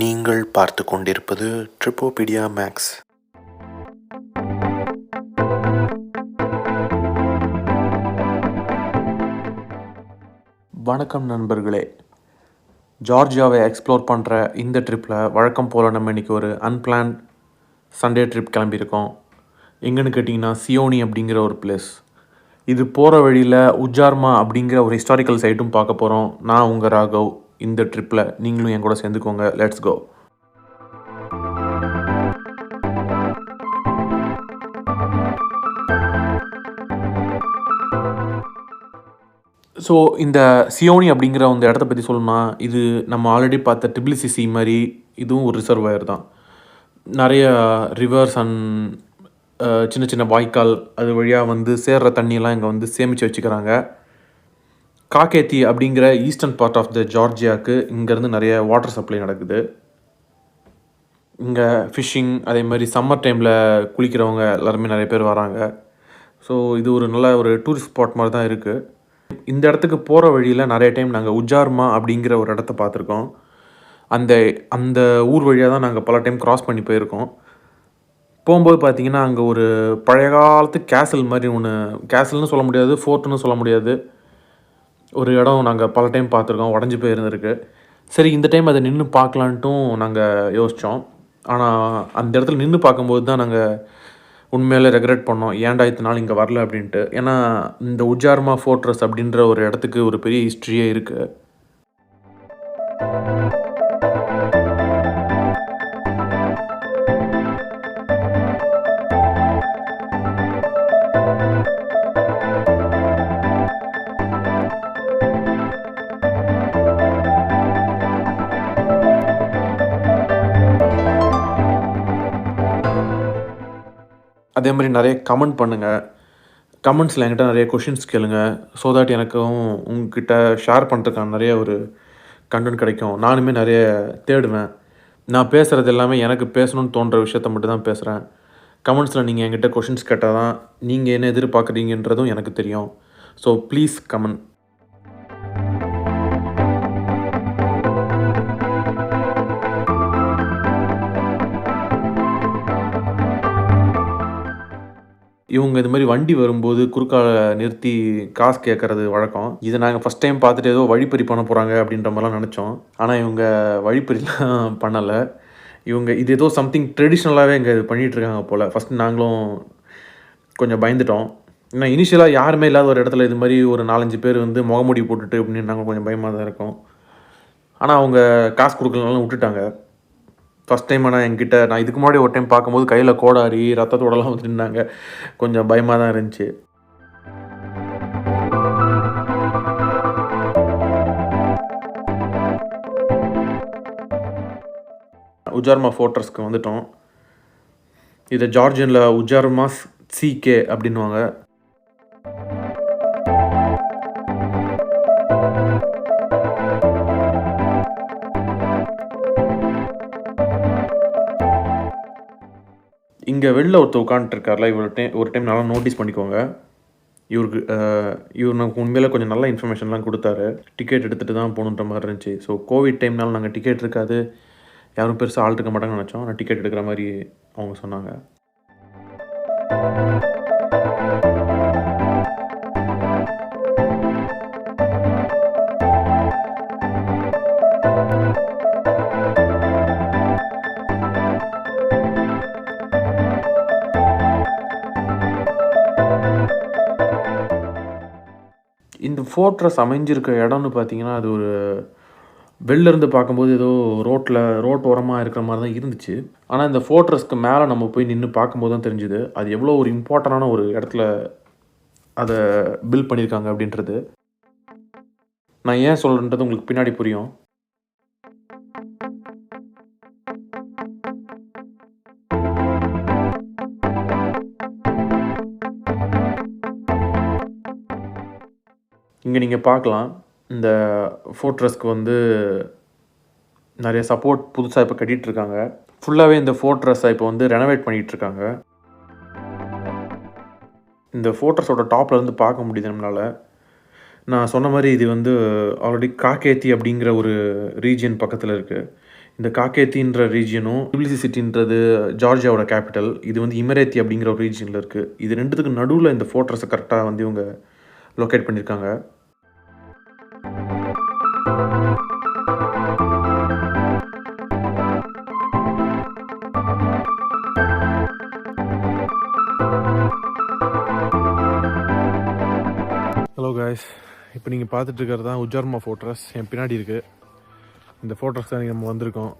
நீங்கள் பார்த்து கொண்டிருப்பது Trip-o-pedia Max. வணக்கம் நண்பர்களே. ஜார்ஜியாவை எக்ஸ்ப்ளோர் பண்ணுற இந்த ட்ரிப்பில் வழக்கம் போல் நம்ம இன்றைக்கி ஒரு அன்பிளான் சண்டே ட்ரிப் கிளம்பியிருக்கோம். எங்கன்னு கேட்டிங்கன்னா சியோனி அப்படிங்கிற ஒரு பிளேஸ். இது போகிற வழியில் உஜார்மா அப்படிங்கிற ஒரு ஹிஸ்டாரிக்கல் சைட்டும் பார்க்க போகிறோம். நான் உங்கள் ராகவ். இந்த ட்ரிப்பில் நீங்களும் என் கூட சேர்ந்துக்கோங்க. Let's go. ஸோ இந்த சியோனி அப்படிங்கிற அந்த இடத்த பற்றி சொல்லணும்னா, இது நம்ம ஆல்ரெடி பார்த்த டிபிலிசி சி மாதிரி இதுவும் ஒரு ரிசர்வாயர் தான். நிறைய ரிவர்ஸ் அண்ட் சின்ன சின்ன வாய்க்கால் அது வழியாக வந்து சேர்கிற தண்ணியெல்லாம் இங்கே வந்து சேமித்து வச்சுக்கிறாங்க. காக்கேத்தி அப்படிங்கிற ஈஸ்டர்ன் பார்ட் ஆஃப் த ஜார்ஜியாவுக்கு இங்கேருந்து நிறைய வாட்டர் சப்ளை நடக்குது. இங்கே ஃபிஷ்ஷிங் அதே மாதிரி சம்மர் டைமில் குளிக்கிறவங்க எல்லாருமே நிறைய பேர் வராங்க. ஸோ இது ஒரு நல்ல ஒரு டூரிஸ்ட் ஸ்பாட் மாதிரி தான் இருக்குது. இந்த இடத்துக்கு போகிற வழியில் நிறைய டைம் நாங்கள் உஜார்மா அப்படிங்கிற ஒரு இடத்த பார்த்துருக்கோம். அந்த அந்த ஊர் வழியாக தான் நாங்கள் பல டைம் க்ராஸ் பண்ணி போயிருக்கோம். போகும்போது பார்த்திங்கன்னா அங்கே ஒரு பழைய காலத்து கேசல் மாதிரி ஒன்று, கேசல்னு சொல்ல முடியாது, ஃபோர்ட்டுன்னு சொல்ல முடியாது, ஒரு இடம் நாங்கள் பல டைம் பார்த்துருக்கோம். உடஞ்சி போயிருந்துருக்கு. சரி, இந்த டைம் அதை நின்று பார்க்கலான்ட்டும் நாங்கள் யோசித்தோம். ஆனால் அந்த இடத்துல நின்று பார்க்கும்போது தான் நாங்கள் உண்மையிலே ரெக்ரெட் பண்ணோம், ஏன்டா இத்தனை நாள் இங்கே வரல அப்படின்ட்டு. ஏன்னா இந்த உஜார்மா ஃபோர்ட்ரஸ் அப்படின்ற ஒரு இடத்துக்கு ஒரு பெரிய ஹிஸ்ட்ரியே இருக்குது. அதே மாதிரி நிறைய கமெண்ட் பண்ணுங்கள். கமெண்ட்ஸில் என்கிட்ட நிறைய கொஷின்ஸ் கேளுங்க. ஸோ தட் எனக்கும் உங்ககிட்ட ஷேர் பண்ணுறதுக்கான நிறைய ஒரு கண்டென்ட் கிடைக்கும். நானுமே நிறைய தேடுவேன். நான் பேசுகிறது எல்லாமே எனக்கு பேசணும்னு தோன்ற விஷயத்த மட்டும் தான் பேசுகிறேன். கமெண்ட்ஸில் நீங்கள் என்கிட்ட கொஷின்ஸ் கேட்டால் தான் நீங்கள் என்ன எதிர்பார்க்குறீங்கன்றதும் எனக்கு தெரியும். So please comment. இவங்க இது மாதிரி வண்டி வரும்போது குறுக்கால நிறுத்தி காசு கேட்குறது வழக்கம். இதை நாங்கள் ஃபஸ்ட் டைம் பார்த்துட்டு ஏதோ வழிப்பறி பண்ண போகிறாங்க அப்படின்ற மாதிரிலாம் நினச்சோம். ஆனால் இவங்க வழிப்பறிலாம் பண்ணலை. இவங்க இது ஏதோ சம்திங் ட்ரெடிஷ்னலாகவே இங்கே இது பண்ணிகிட்ருக்காங்க போல். ஃபஸ்ட்டு நாங்களும் கொஞ்சம் பயந்துட்டோம். ஏன்னா இனிஷியலாக யாருமே இல்லாத ஒரு இடத்துல இது மாதிரி ஒரு 4-5 பேர் வந்து முகமூடி போட்டுட்டு அப்படின்னு நாங்கள் கொஞ்சம் பயமாக தான் இருக்கோம். ஆனால் அவங்க காசு கொடுக்கலனாலும் விட்டுட்டாங்க ஃபஸ்ட் டைம். ஆனால் என்கிட்ட நான் இதுக்கு முன்னாடி ஒரு டைம் பார்க்கும்போது கையில் கோடாரி ரத்தத்தோடலாம் வந்து நின்னாங்க. கொஞ்சம் பயமாக தான் இருந்துச்சு. உஜார்மா ஃபோர்ட்ரஸ்க்கு வந்துட்டோம். இதை ஜார்ஜியனில் உஜார்மா-1800 அப்படின்வாங்க. இங்கே வெளில ஒருத்தர் உட்காந்துட்டுருக்கார்ல, ஒரு டைம் நல்லா நோட்டீஸ் பண்ணிக்கோங்க. இவர் நமக்கு உண்மையில கொஞ்சம் நல்ல இன்ஃபர்மேஷன்லாம் கொடுத்தாரு. டிக்கெட் எடுத்துகிட்டு தான் போகணுன்ற மாதிரி இருந்துச்சு. ஸோ கோவிட் டைம்னால நாங்கள் டிக்கெட் இருக்காது, யாரும் பெருசாக ஆள் இருக்க மாட்டாங்கன்னு நினச்சோம். ஆனால் டிக்கெட் எடுக்கிற மாதிரி அவங்க சொன்னாங்க. இந்த ஃபோர்ட்ரஸ் அமைஞ்சிருக்க இடம்னு பார்த்தீங்கன்னா, அது ஒரு வெளிலேருந்து பார்க்கும்போது ஏதோ ரோட் ஓரமாக இருக்கிற மாதிரி தான் இருந்துச்சு. ஆனால் இந்த ஃபோர்ட்ரஸ்க்கு மேலே நம்ம போய் நின்று பார்க்கும்போது தான் தெரிஞ்சுது அது எவ்வளோ ஒரு இம்பார்ட்டண்டான ஒரு இடத்துல அதை பில்ட் பண்ணியிருக்காங்க அப்படின்றது. நான் ஏன் சொல்கிறேன்றது உங்களுக்கு பின்னாடி புரியும். இங்கே நீங்கள் பார்க்கலாம், இந்த ஃபோர்ட்ரஸ்க்கு வந்து நிறைய சப்போர்ட் புதுசாக இப்போ கட்டிகிட்ருக்காங்க. ஃபுல்லாகவே இந்த ஃபோர்ட்ரஸை இப்போ வந்து ரெனோவேட் பண்ணிகிட்ருக்காங்க. இந்த ஃபோர்ட்ரஸோட டாப்பில் இருந்து பார்க்க முடியுது நம்மளால். நான் சொன்ன மாதிரி இது வந்து ஆல்ரெடி காக்கேத்தி அப்படிங்கிற ஒரு ரீஜியன் பக்கத்தில் இருக்குது. இந்த காக்கேத்தின்ற ரீஜியனும் டிபிலிசி சிட்டின்றது ஜார்ஜியாவோட கேபிட்டல். இது வந்து இமரேத்தி அப்படிங்கிற ஒரு ரீஜியனில் இருக்குது. இது ரெண்டுத்துக்கு நடுவில் இந்த ஃபோர்ட்ரஸை கரெக்டாக வந்து இவங்க லொக்கேட் பண்ணியிருக்காங்க. ஹலோ காய்ஸ், இப்போ நீங்கள் பார்த்துட்டு இருக்கிறது தான் உஜார்மா ஃபோர்ட்ரஸ். என் பின்னாடி இருக்குது. இந்த ஃபோர்ட்ரஸ் தான் நம்ம வந்திருக்கோம்.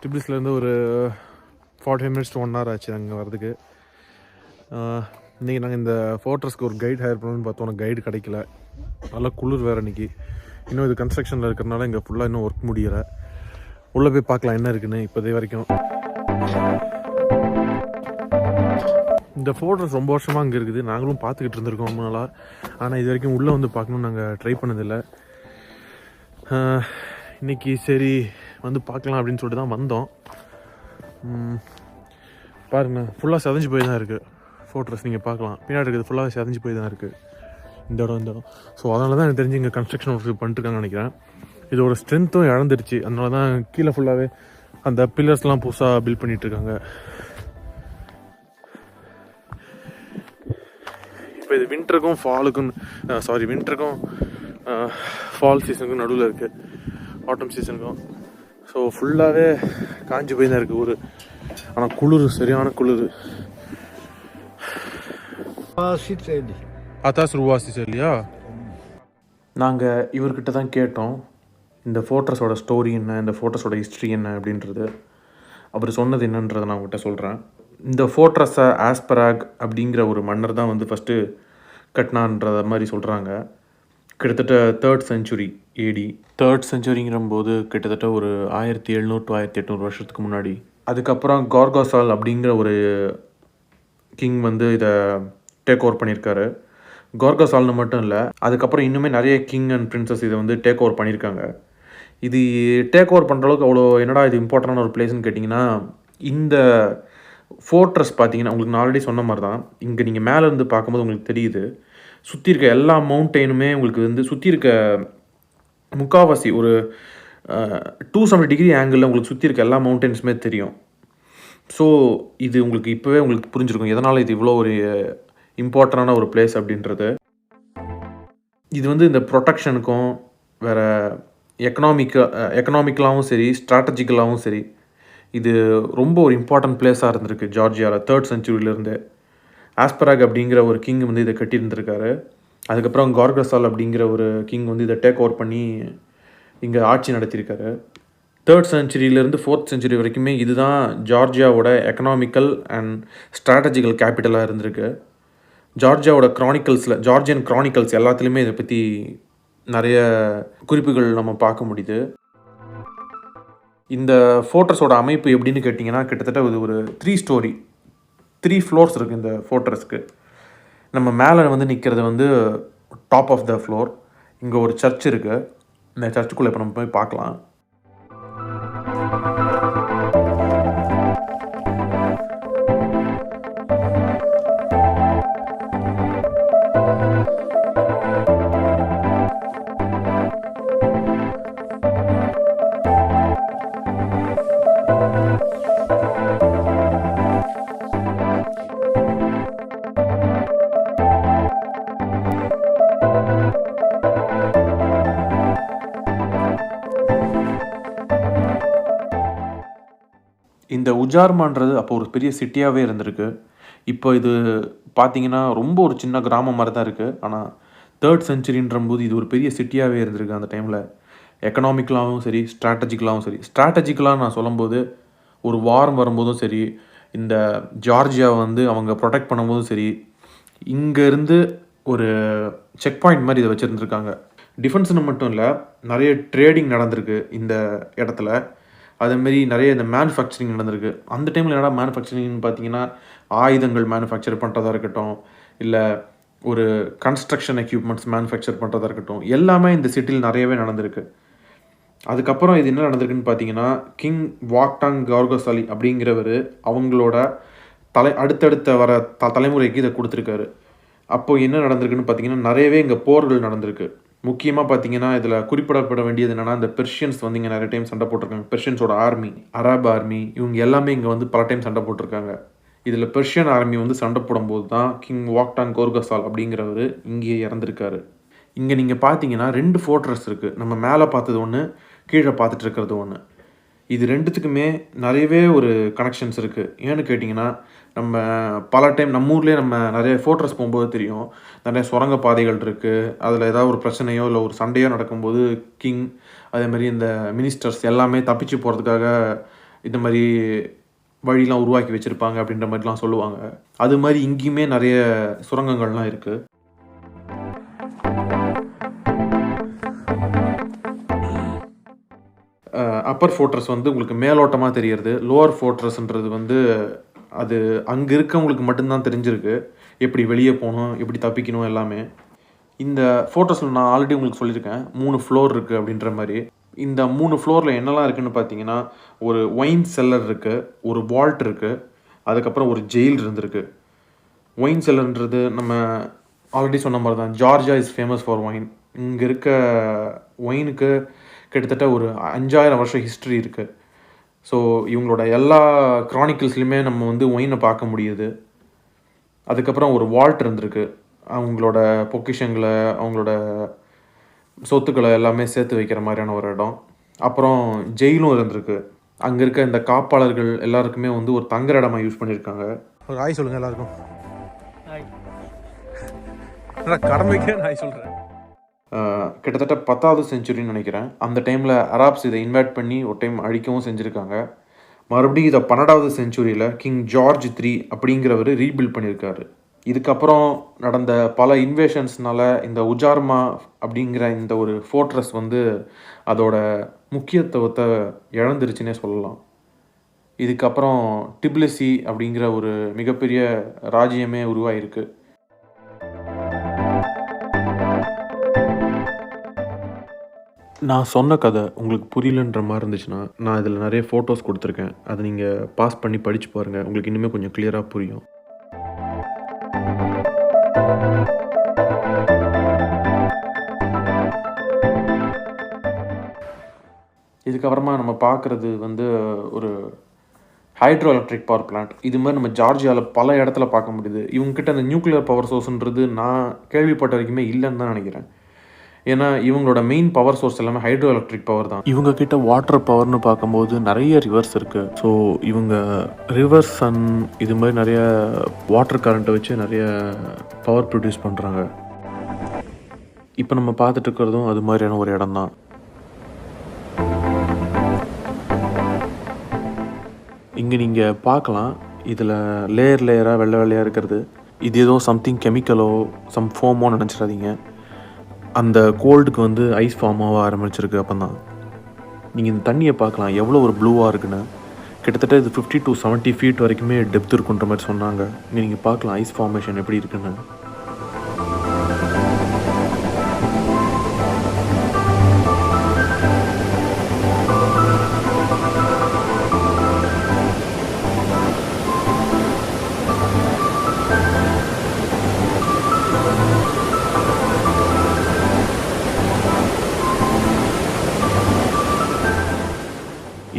டிபிலிஸ்லேருந்து ஒரு 45 minutes to 1 hour ஆச்சு அங்கே வரதுக்கு. இன்றைக்கி நாங்கள் இந்த ஃபோர்ட்ரஸ்க்கு ஒரு கைடு ஹையர் பண்ணணும்னு பார்த்தோம். ஆனால் கைடு கிடைக்கல. நல்லா குளிர் வேறு இன்றைக்கி. இன்னும் இது கன்ஸ்ட்ரக்ஷனில் இருக்கிறனால இங்கே ஃபுல்லாக இன்னும் ஒர்க் முடியலை. உள்ளே போய் பார்க்கலாம் என்ன இருக்குன்னு. இப்போதே வரைக்கும் இந்த ஃபோர்ட்ரஸ் ரொம்ப வருஷமாக அங்கே இருக்குது. நாங்களும் பார்த்துக்கிட்டு இருந்திருக்கோம் ரொம்ப நாளாக. ஆனால் இது வரைக்கும் உள்ளே வந்து பார்க்கணுன்னு நாங்கள் ட்ரை பண்ணதில்லை. இன்றைக்கி சரி வந்து பார்க்கலாம் அப்படின்னு சொல்லிட்டு தான் வந்தோம். பாருங்கள், ஃபுல்லாக செதஞ்சு போய் தான் இருக்குது ஃபோர்ட்ரஸ். நீங்கள் பார்க்கலாம், பின்னாடி இருக்குது ஃபுல்லாக செதஞ்சு போய் தான் இருக்குது இந்த இடம். ஸோ அதனால தான் எனக்கு தெரிஞ்சு இங்கே கன்ஸ்ட்ரக்ஷன் ஒர்க் பண்ணிட்டுருக்காங்கன்னு நினைக்கிறேன். இதோட ஸ்ட்ரென்த்தும் இழந்துருச்சு. அதனால தான் கீழே ஃபுல்லாகவே அந்த பில்லர்ஸ்லாம் புதுசாக பில்ட் பண்ணிகிட்ருக்காங்க. இப்போ இது வின்டருக்கும் வின்டருக்கும் ஃபால் சீசனுக்கும் நடுவில் இருக்குது, ஆட்டம் சீசனுக்கும். ஸோ ஃபுல்லாகவே காஞ்சி போய் தான் இருக்குது ஊர். ஆனால் குளிர், சரியான குளிர். அத்தாஸ் ரூவாசி இல்லையா? நாங்கள் இவர்கிட்ட தான் கேட்டோம் இந்த ஃபோர்ட்ரஸோட ஸ்டோரி என்ன, இந்த ஃபோர்ட்ரஸோட ஹிஸ்ட்ரி என்ன அப்படின்றது. அவர் சொன்னது என்னன்றதை நான் உங்கள்கிட்ட சொல்கிறேன். இந்த ஃபோர்ட்ரஸை ஆஸ்பராக் அப்படிங்கிற ஒரு மன்னர் தான் வந்து ஃபஸ்ட்டு கட்டினான்ற மாதிரி சொல்கிறாங்க. கிட்டத்தட்ட 3rd century AD. 3rd centuryங்கிற போது கிட்டத்தட்ட ஒரு 1700 to 1800 வருஷத்துக்கு முன்னாடி. அதுக்கப்புறம் கார்காசால் அப்படிங்கிற ஒரு கிங் வந்து இதை டேக் ஓவர் பண்ணியிருக்காரு. கார்காசால்னு மட்டும் இல்லை, அதுக்கப்புறம் இன்னுமே நிறைய கிங் அண்ட் பிரின்சஸ் இதை வந்து டேக் ஓவர் பண்ணியிருக்காங்க. இது டேக் ஓவர் பண்ணுற அளவுக்கு அவ்வளோ என்னடா இது இம்பார்ட்டண்டான ஒரு பிளேஸ்ன்னு கேட்டிங்கன்னா, இந்த ஃபோர்ட்ரஸ் பார்த்தீங்கன்னா உங்களுக்கு நான் ஆல்ரெடி சொன்ன மாதிரி தான். இங்கே நீங்கள் மேலே இருந்து பார்க்கும்போது உங்களுக்கு தெரியுது, சுற்றி இருக்க எல்லா மவுண்டெயினுமே உங்களுக்கு வந்து சுற்றி இருக்க முக்கால்வாசி ஒரு 270 degree ஆங்கிளில் உங்களுக்கு சுற்றி இருக்க எல்லா மவுண்டெயின்ஸுமே தெரியும். ஸோ இது உங்களுக்கு இப்போவே உங்களுக்கு புரிஞ்சிருக்கும் எதனால் இது இவ்வளோ ஒரு இம்பார்ட்டண்டான ஒரு பிளேஸ் அப்படின்றது. இது வந்து இந்த ப்ரொடெக்ஷனுக்கும் வேறு எக்கனாமிக்கலாகவும் சரி, ஸ்ட்ராட்டஜிக்கலாகவும் சரி, இது ரொம்ப ஒரு இம்பார்ட்டன்ட் பிளேஸாக இருந்திருக்கு ஜார்ஜியாவில் 3rd centuryலேருந்து. ஆஸ்பராக் அப்படிங்கிற ஒரு கிங் வந்து இதை கட்டியிருந்திருக்காரு. அதுக்கப்புறம் கார்காசால் அப்படிங்கிற ஒரு கிங் வந்து இதை டேக் ஓவர் பண்ணி இங்கே ஆட்சி நடத்தியிருக்காரு. 3rd centuryலேருந்து 4th century வரைக்குமே இதுதான் ஜார்ஜியாவோட எக்கனாமிக்கல் அண்ட் ஸ்ட்ராட்டஜிக்கல் கேபிட்டலாக இருந்திருக்கு. ஜார்ஜியாவோட ஜார்ஜியன் க்ரானிக்கல்ஸ் எல்லாத்துலேயுமே இதை பற்றி நிறைய குறிப்புகள் நம்ம பார்க்க முடியுது. இந்த ஃபோர்ட்ரஸோட அமைப்பு எப்படின்னு கேட்டிங்கன்னா, கிட்டத்தட்ட இது ஒரு 3 floors இருக்குது இந்த ஃபோர்ட்ரஸ்க்கு. நம்ம மேலே வந்து நிற்கிறது வந்து டாப் ஆஃப் த ஃப்ளோர். இங்கே ஒரு சர்ச் இருக்குது. இந்த சர்ச்சுக்குள்ளே இப்போ நம்ம போய் பார்க்கலாம். இந்த உஜார்மான்றது அப்போ ஒரு பெரிய சிட்டியாகவே இருந்திருக்கு. இப்போ இது பார்த்தீங்கன்னா ரொம்ப ஒரு சின்ன கிராமம் மாதிரி தான் இருக்குது. ஆனால் 3rd centuryன்ற போது இது ஒரு பெரிய சிட்டியாகவே இருந்திருக்கு அந்த டைமில். எக்கனாமிக்கலாகவும் சரி, ஸ்ட்ராட்டஜிக்கலாகவும் சரி. ஸ்ட்ராட்டஜிக்கலாக நான் சொல்லும்போது ஒரு வாரம் வரும்போதும் சரி, இந்த ஜார்ஜியாவை வந்து அவங்க ப்ரொடெக்ட் பண்ணும்போதும் சரி, இங்கேருந்து ஒரு செக் பாயிண்ட் மாதிரி இதை வச்சுருந்துருக்காங்க. டிஃபென்ஸ்னு மட்டும் இல்லை, நிறைய ட்ரேடிங் நடந்திருக்கு இந்த இடத்துல. அதேமாரி நிறைய இந்த மேனுஃபேக்சரிங் நடந்திருக்கு. அந்த டைமில் என்னடா மேனுஃபேக்சரிங்னு பார்த்தீங்கன்னா, ஆயுதங்கள் மேனுஃபேக்சர் பண்ணுறதா இருக்கட்டும், இல்லை ஒரு கன்ஸ்ட்ரக்ஷன் எக்யூப்மெண்ட்ஸ் மேனுஃபேக்சர் பண்ணுறதா இருக்கட்டும், எல்லாமே இந்த சிட்டியில் நிறையவே நடந்திருக்கு. அதுக்கப்புறம் இது என்ன நடந்திருக்குன்னு பார்த்தீங்கன்னா, கிங் வாக்டாங் கார்கோசாலி அப்படிங்கிறவர் அவங்களோட அடுத்தடுத்த வர தலைமுறைக்கு இதை கொடுத்துருக்காரு. அப்போது என்ன நடந்திருக்குன்னு பார்த்தீங்கன்னா, நிறையவே இங்கே போர்கள் நடந்திருக்கு. முக்கியமாக பார்த்தீங்கன்னா இதில் குறிப்பிடப்பட வேண்டியது என்னென்னா இந்த பெர்ஷியன்ஸ் வந்து இங்கே நிறைய டைம் சண்டை போட்டிருக்காங்க. பெர்ஷியன்ஸோட ஆர்மி, அரப் ஆர்மி இவங்க எல்லாமே இங்கே வந்து பல டைம் சண்டை போட்டிருக்காங்க. இதில் பெர்ஷியன் ஆர்மி வந்து சண்டை போடும்போது தான் கிங் வாக்டாங் கோர்கசால் அப்படிங்கிறவர் இங்கேயே இறந்துருக்காரு. இங்கே நீங்கள் பார்த்தீங்கன்னா 2 ஃபோர்ட்ரஸ் இருக்குது. நம்ம மேலே பார்த்தது ஒன்று, கீழே பார்த்துட்டு இருக்கிறது ஒன்று. இது 2த்துக்குமே நிறையவே ஒரு கனெக்ஷன்ஸ் இருக்குது. ஏன்னு கேட்டிங்கன்னா நம்ம பல டைம் நம்ம ஊர்லேயே நம்ம நிறைய ஃபோர்ட்ரஸ் போகும்போது தெரியும், நிறைய சுரங்க பாதைகள் இருக்குது. அதில் ஏதாவது ஒரு பிரச்சனையோ இல்லை ஒரு சண்டையோ நடக்கும்போது கிங் அதேமாதிரி இந்த மினிஸ்டர்ஸ் எல்லாமே தப்பிச்சு போகிறதுக்காக இந்த மாதிரி வழிலாம் உருவாக்கி வச்சுருப்பாங்க அப்படின்ற மாதிரிலாம் சொல்லுவாங்க. அது மாதிரி இங்கேயுமே நிறைய சுரங்கங்கள்லாம் இருக்குது. அப்பர் ஃபோர்ட்ரஸ் வந்து உங்களுக்கு மேலோட்டமாக தெரியறது. லோவர் ஃபோர்ட்ரஸ்ன்றது வந்து அது அங்கே இருக்கவங்களுக்கு மட்டும்தான் தெரிஞ்சிருக்கு, எப்படி வெளியே போகணும், எப்படி தப்பிக்கணும் எல்லாமே. இந்த ஃபோர்ட்ரஸில் நான் ஆல்ரெடி உங்களுக்கு சொல்லியிருக்கேன் 3 ஃப்ளோர் இருக்குது அப்படின்ற மாதிரி. இந்த 3 ஃப்ளோரில் என்னெல்லாம் இருக்குதுன்னு பார்த்தீங்கன்னா, ஒரு ஒயின் செல்லர் இருக்குது, ஒரு வால்ட் இருக்குது, அதுக்கப்புறம் ஒரு ஜெயில் இருந்திருக்கு. ஒயின் செல்லர்ன்றது நம்ம ஆல்ரெடி சொன்ன மாதிரி தான், Georgia is famous for wine. இங்கே இருக்க ஒயினுக்கு கிட்டத்தட்ட ஒரு 5000 வருஷம் ஹிஸ்ட்ரி இருக்குது. ஸோ இவங்களோட எல்லா க்ரானிக்கிள்ஸ்லையுமே நம்ம வந்து ஒயினை பார்க்க முடியுது. அதுக்கப்புறம் ஒரு வால்ட் இருந்திருக்கு, அவங்களோட பொக்கிஷங்களை அவங்களோட சொத்துக்களை எல்லாமே சேர்த்து வைக்கிற மாதிரியான ஒரு இடம். அப்புறம் ஜெயிலும் இருந்திருக்கு. அங்கே இருக்க இந்த காப்பாளர்கள் எல்லாருக்குமே வந்து ஒரு தங்குற இடமா யூஸ் பண்ணியிருக்காங்க. ஒரு ஹாய் சொல்லுங்கள் எல்லாருக்கும். கடமைக்கே ஹாய் சொல்கிறேன். கிட்டத்தட்ட 10வது செஞ்சுரின்னு நினைக்கிறேன். அந்த டைமில் அராப்ஸ் இதை இன்வைட் பண்ணி ஒரு டைம் அழிக்கவும் செஞ்சுருக்காங்க. மறுபடியும் இதை 12வது செஞ்சுரியில் கிங் ஜார்ஜ் 3 அப்படிங்கிறவர் ரீபில்ட் பண்ணியிருக்காரு. இதுக்கப்புறம் நடந்த பல இன்வேஷன்ஸ்னால இந்த உஜார்மா அப்படிங்கிற இந்த ஒரு ஃபோர்ட்ரஸ் வந்து அதோட முக்கியத்துவத்தை இழந்துருச்சுன்னே சொல்லலாம். இதுக்கப்புறம் டிபிலிசி அப்படிங்கிற ஒரு மிகப்பெரிய ராஜ்யமே உருவாயிருக்கு. நான் சொன்ன கதை உங்களுக்கு புரியலன்ற மாதிரி இருந்துச்சுன்னா, நான் இதில் நிறைய ஃபோட்டோஸ் கொடுத்துருக்கேன். அதை நீங்கள் பாஸ் பண்ணி படித்து பாருங்கள், உங்களுக்கு இன்னுமே கொஞ்சம் கிளியராக புரியும். இதுக்கப்புறமா நம்ம பார்க்குறது வந்து ஒரு ஹைட்ரோ எலக்ட்ரிக் பவர் பிளான்ட். இது மாதிரி நம்ம ஜார்ஜியாவில் பல இடத்துல பார்க்க முடியுது. இவங்ககிட்ட அந்த நியூக்ளியர் பவர் சோர்ஸ்ன்றது நான் கேள்விப்பட்ட வரைக்குமே இல்லைன்னு தான் நினைக்கிறேன். ஏன்னா இவங்களோட மெயின் பவர் சோர்ஸ் எல்லாமே ஹைட்ரோ எலக்ட்ரிக் பவர் தான். இவங்க கிட்ட வாட்டர் பவர்னு பார்க்கும்போது நிறைய ரிவர்ஸ் இருக்குது. ஸோ இவங்க ரிவர்ஸ் அண்ட் இது மாதிரி நிறைய வாட்டர் கரண்ட்டை வச்சு நிறைய பவர் ப்ரொடியூஸ் பண்ணுறாங்க. இப்போ நம்ம பார்த்துட்டு இருக்கிறதும் அது மாதிரியான ஒரு இடம் தான். இங்கே நீங்கள் பார்க்கலாம், இதில் லேயராக வெள்ளையாக இருக்கிறது. இது ஏதோ சம்திங் கெமிக்கலோ சம் ஃபோமோ நினச்சிடாதீங்க. அந்த கோல்டுக்கு வந்து ஐஸ் ஃபார்ம் ஆக ஆரம்பிச்சிருக்கு. அப்போ தான் நீங்கள் இந்த தண்ணியை பார்க்கலாம் எவ்வளோ ஒரு ப்ளூவாக இருக்குன்னு. கிட்டத்தட்ட இது 50 to 70 feet வரைக்குமே டெப்த் இருக்குன்ற மாதிரி சொன்னாங்க. நீங்கள் பார்க்கலாம் ஐஸ் ஃபார்மேஷன் எப்படி இருக்குன்னு.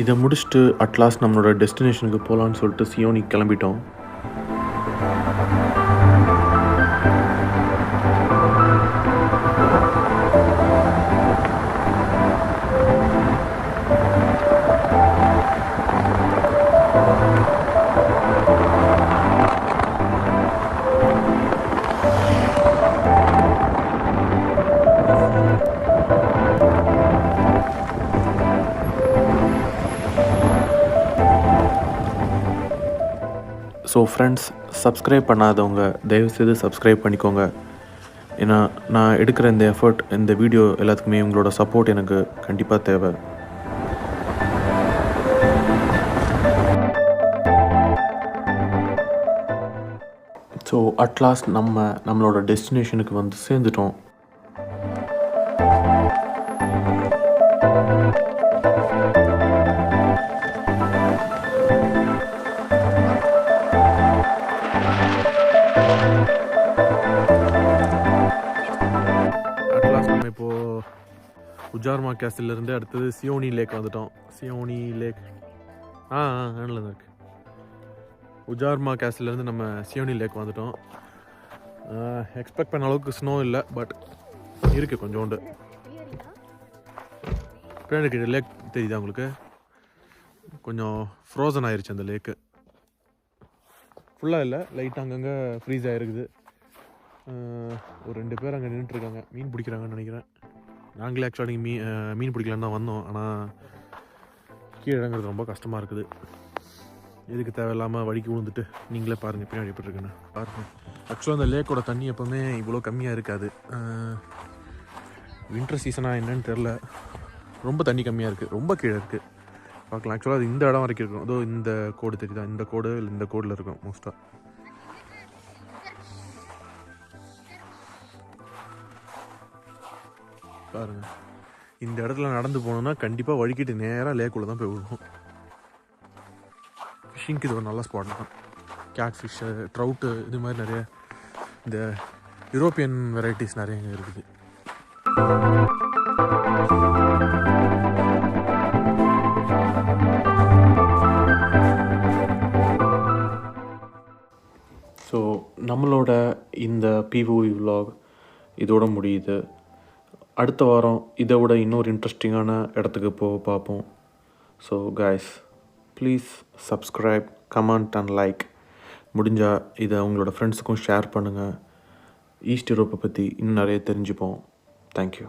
இதை முடிச்சுட்டு அட்லாஸ்ட் நம்மளோட டெஸ்டினேஷனுக்கு போகலான்னு சொல்லிட்டு சியோனி கிளம்பிட்டோம். ஸோ ஃப்ரெண்ட்ஸ், சப்ஸ்கிரைப் பண்ணாதவங்க தயவுசெய்து சப்ஸ்கிரைப் பண்ணிக்கோங்க. ஏன்னா நான் எடுக்கிற இந்த எஃபர்ட், இந்த வீடியோ எல்லாத்துக்குமே உங்களோட சப்போர்ட் எனக்கு கண்டிப்பாக தேவை. ஸோ அட்லாஸ்ட் நம்மளோட டெஸ்டினேஷனுக்கு வந்து சேர்ந்துட்டோம். அட்லாஸ்ட் நம்ம இப்போது உஜார்மா கேஸ்டிலேருந்து அடுத்தது சியோனி லேக் வந்துட்டோம். சியோனி லேக் ஆனில் தான் இருக்குது. உஜார்மா கேஸ்டிலேருந்து நம்ம சியோனி லேக் வந்துட்டோம். எக்ஸ்பெக்ட் பண்ண அளவுக்கு ஸ்னோ இல்லை, பட் இருக்குது கொஞ்சோண்டு. பின்னாடி லேக் தெரியுதா உங்களுக்கு? கொஞ்சம் ஃப்ரோசன் ஆயிடுச்சு அந்த லேக்கு. ஃபுல்லாக இல்லை, லைட்டாக அங்கங்கே ஃப்ரீஸ் ஆகிருக்குது. ஒரு 2 பேர் அங்கே நின்றுட்டுருக்காங்க, மீன் பிடிக்கிறாங்கன்னு நினைக்கிறேன். நாங்களே ஆக்சுவலாக மீன் பிடிக்கலான்னு தான் வந்தோம், ஆனால் கீழே இறங்குறது ரொம்ப கஷ்டமாக இருக்குது. எதுக்கு தேவையில்லாமல் வழிக்கு விழுந்துட்டு நீங்களே பாருங்கள் பின்னாடி எப்படி இருக்குன்னு பாருங்கள். ஆக்சுவலாக அந்த லேக்கோட தண்ணி எப்போவுமே இவ்வளோ கம்மியாக இருக்காது. வின்டர் சீசனாக என்னன்னு தெரில, ரொம்ப தண்ணி கம்மியாக இருக்குது, ரொம்ப கீழே இருக்குது. பார்க்கலாம். ஆக்சுவலாக அது இந்த இடம் வரைக்கும் இருக்கும். அதோ இந்த கோடு தெரியுதா, இந்த கோடு இல்லை இந்த கோடில் இருக்கும் மோஸ்ட்டாக. பாருங்கள், இந்த இடத்துல நடந்து போனோம்னா கண்டிப்பாக வழிக்கிட்டு நேராக லேக்குள்ளே தான் போய் விழுவோம். ஃபிஷ்ஷிங்க்கு இது ஒரு நல்ல ஸ்பாட் தான். கேட் ஃபிஷ்ஷு, ட்ரவுட்டு, இது மாதிரி நிறைய இந்த யூரோப்பியன் வெரைட்டிஸ் நிறைய இங்கே இருக்குது. ஸோ நம்மளோட இந்த POV vlog இதோட முடியுது. அடுத்த வாரம் இதை விட இன்னொரு இன்ட்ரெஸ்டிங்கான இடத்துக்கு பார்ப்போம். So guys, please subscribe, comment and like. முடிஞ்சால் இதை உங்களோட ஃப்ரெண்ட்ஸுக்கும் ஷேர் பண்ணுங்கள். ஈஸ்ட் யூரோப்பை பற்றி இன்னும் நிறைய தெரிஞ்சுப்போம். தேங்க்யூ.